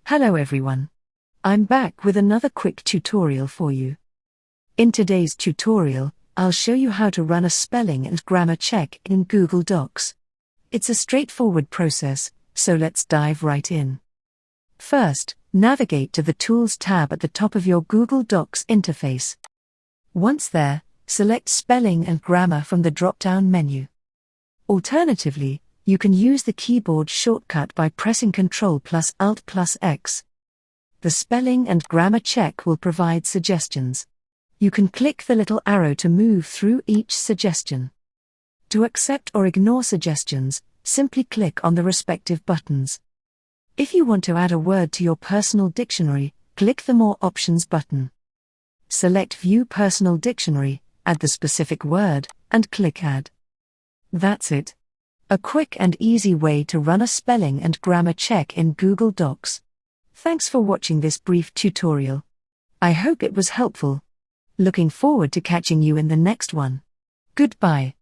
Hello everyone. I'm back with another quick tutorial for you. In today's tutorial, I'll show you how to run a spelling and grammar check in Google Docs. It's a straightforward process, so let's dive right in. First, navigate to the Tools tab at the top of your Google Docs interface. Once there, select Spelling and Grammar from the drop-down menu. Alternatively, you can use the keyboard shortcut by pressing Ctrl+Alt+X. The spelling and grammar check will provide suggestions. You can click the little arrow to move through each suggestion. To accept or ignore suggestions, simply click on the respective buttons. If you want to add a word to your personal dictionary, click the More Options button. Select View Personal Dictionary, add the specific word, and click Add. That's it. A quick and easy way to run a spelling and grammar check in Google Docs. Thanks for watching this brief tutorial. I hope it was helpful. Looking forward to catching you in the next one. Goodbye.